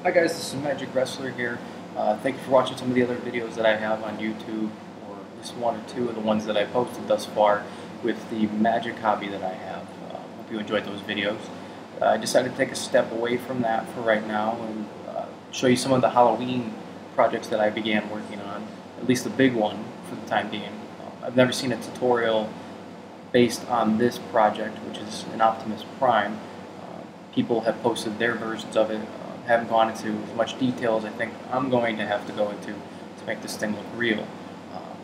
Hi guys, this is Magic Wrestler here. Thank you for watching some of the other videos that I have on YouTube, or at least one or two of the ones that I posted thus far with the magic hobby that I have. Hope you enjoyed those videos. I decided to take a step away from that for right now and show you some of the Halloween projects that I began working on, at least the big one for the time being. I've never seen a tutorial based on this project, which is an Optimus Prime. People have posted their versions of it. Haven't gone into as much detail as I think I'm going to have to go into to make this thing look real.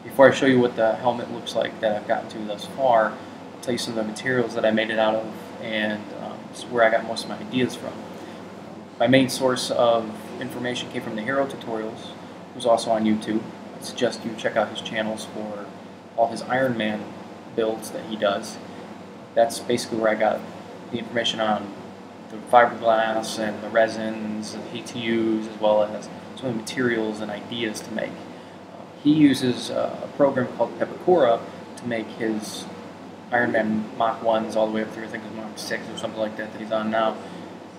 Before I show you what the helmet looks like that I've gotten to thus far, I'll tell you some of the materials that I made it out of and where I got most of my ideas from. My main source of information came from Theherotutorials, who's also on YouTube. I suggest you check out his channels for all his Iron Man builds that he does. That's basically where I got the information on the fiberglass and the resins and PTUs, as well as some of the materials and ideas to make. He uses a program called Pepakura to make his Iron Man Mach 1s all the way up through, I think it's Mach 6 or something like that he's on now.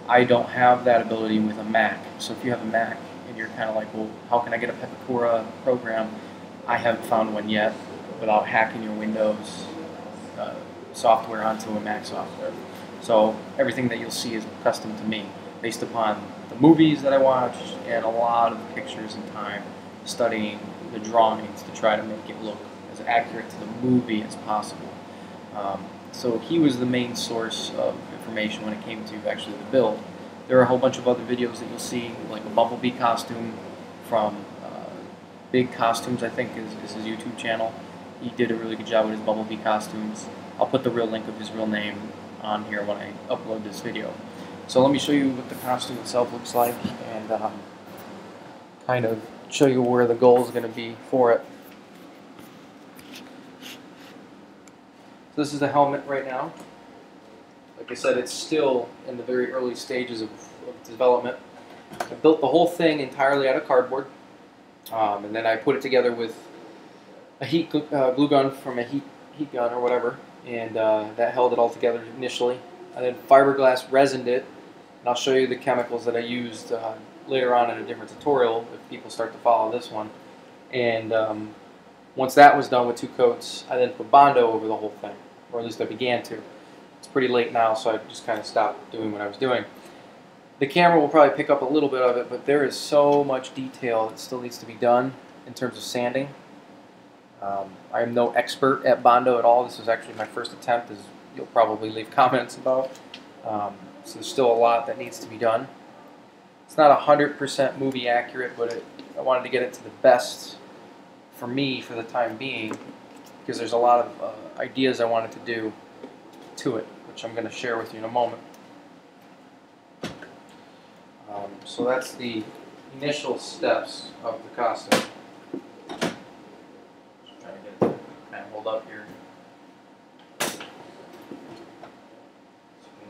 I don't have that ability with a Mac, so if you have a Mac and you're kind of like, well, how can I get a Pepakura program? I haven't found one yet without hacking your Windows software onto a Mac software. So everything that you'll see is custom to me, based upon the movies that I watched and a lot of the pictures and time studying the drawings to try to make it look as accurate to the movie as possible. So he was the main source of information when it came to actually the build. There are a whole bunch of other videos that you'll see, like a Bumblebee costume from Big Costumes, I think is his YouTube channel. He did a really good job with his Bumblebee costumes. I'll put the real link of his real name on here when I upload this video. So let me show you what the costume itself looks like and kind of show you where the goal is going to be for it. So this is the helmet right now. Like I said, it's still in the very early stages of development. I built the whole thing entirely out of cardboard, and then I put it together with a heat glue gun from a heat gun or whatever, and that held it all together initially. I then fiberglass resined it, and I'll show you the chemicals that I used later on in a different tutorial if people start to follow this one. And once that was done with 2 coats, I then put Bondo over the whole thing, or at least I began to. It's pretty late now, so I just kind of stopped doing what I was doing. The camera will probably pick up a little bit of it, but there is so much detail that still needs to be done in terms of sanding. I am no expert at Bondo at all. This is actually my first attempt, as you'll probably leave comments about. So there's still a lot that needs to be done. It's not 100% movie accurate, but I wanted to get it to the best for me for the time being, because there's a lot of ideas I wanted to do to it, which I'm going to share with you in a moment. So that's the initial steps of the costume. Up here.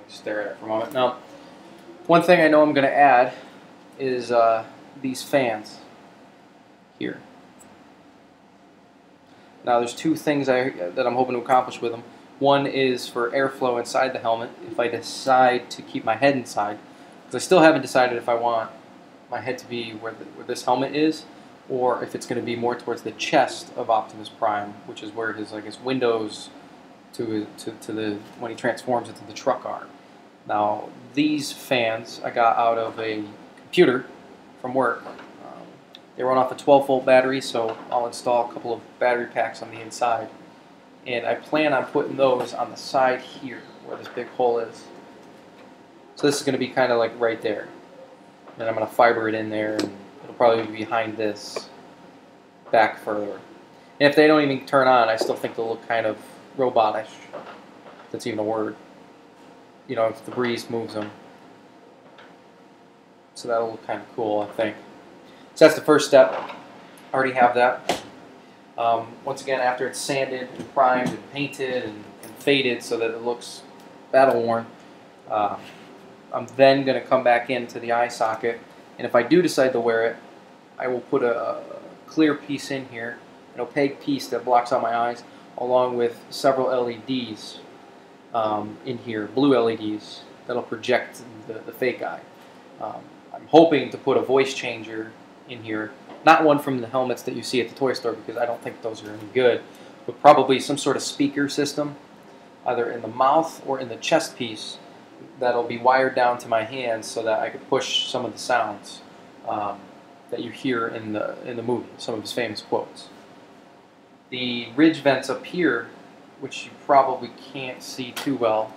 Stare at it for a moment. Now, one thing I know I'm going to add is these fans here. Now, there's 2 things that I'm hoping to accomplish with them. One is for airflow inside the helmet if I decide to keep my head inside, because I still haven't decided if I want my head to be where this helmet is, or if it's going to be more towards the chest of Optimus Prime, which is where his, I guess, windows to the when he transforms into the truck are. Now, these fans I got out of a computer from work. They run off a 12-volt battery, so I'll install a couple of battery packs on the inside, and I plan on putting those on the side here, where this big hole is. So this is going to be kind of like right there, and I'm going to fiber it in there, and it'll probably be behind this, back further. And if they don't even turn on, I still think they'll look kind of robotish. If that's even a word. You know, if the breeze moves them. So that'll look kind of cool, I think. So that's the first step. I already have that. Once again, after it's sanded and primed and painted and faded so that it looks battle-worn, I'm then going to come back into the eye socket. And if I do decide to wear it, I will put a clear piece in here, an opaque piece that blocks out my eyes, along with several LEDs in here, blue LEDs, that'll project the fake eye. I'm hoping to put a voice changer in here. Not one from the helmets that you see at the toy store, because I don't think those are any good, but probably some sort of speaker system, either in the mouth or in the chest piece, that'll be wired down to my hands so that I could push some of the sounds that you hear in the movie, some of his famous quotes. The ridge vents up here, which you probably can't see too well,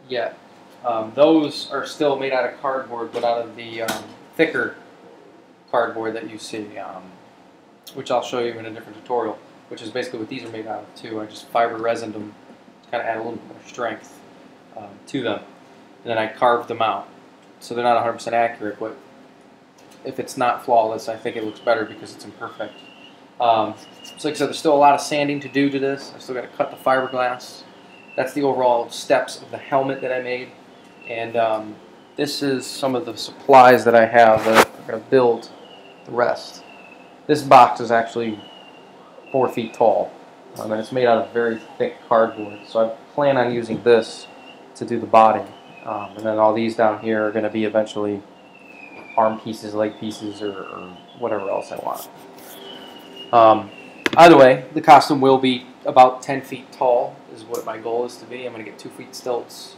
yet. Those are still made out of cardboard, but out of the thicker cardboard that you see, which I'll show you in a different tutorial, which is basically what these are made out of too. I just fiber resined them to kind of add a little more strength to them. And then I carved them out. So they're not 100% accurate, but if it's not flawless, I think it looks better because it's imperfect. So like I said, there's still a lot of sanding to do to this. I still got to cut the fiberglass. That's the overall steps of the helmet that I made. And this is some of the supplies that I have that I'm going to build the rest. This box is actually 4 feet tall, and it's made out of very thick cardboard. So I plan on using this to do the body. And then all these down here are going to be eventually arm pieces, leg pieces, or whatever else I want. Either way, the costume will be about 10 feet tall is what my goal is to be. I'm going to get 2 foot stilts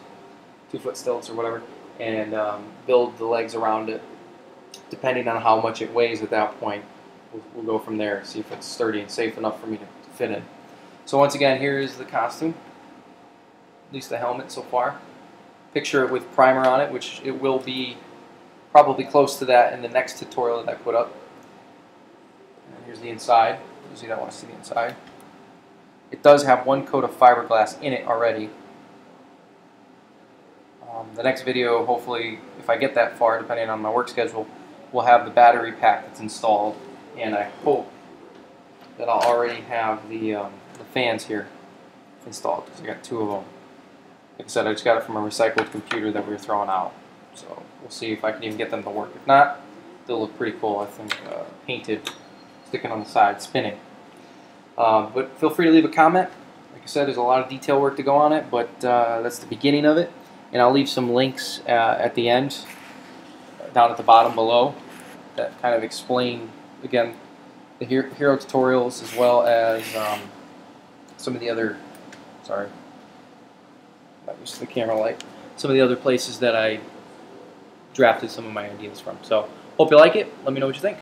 or whatever, and build the legs around it. Depending on how much it weighs at that point, we'll go from there, see if it's sturdy and safe enough for me to fit in. So once again, here is the costume, at least the helmet so far. Picture it with primer on it, which it will be probably close to that in the next tutorial that I put up. And here's the inside. Those of you that want to see the inside. It does have 1 coat of fiberglass in it already. The next video, hopefully, if I get that far, depending on my work schedule, will have the battery pack that's installed, and I hope that I'll already have the fans here installed, because I got 2 of them. Like I said, I just got it from a recycled computer that we were throwing out, so we'll see if I can even get them to work. If not, they'll look pretty cool, I think, painted, sticking on the side, spinning. But feel free to leave a comment. Like I said, there's a lot of detail work to go on it, but that's the beginning of it. And I'll leave some links at the end, down at the bottom below, that kind of explain, again, the hero tutorials, as well as some of the other, sorry, that was the camera light, some of the other places that I drafted some of my ideas from. So, hope you like it. Let me know what you think.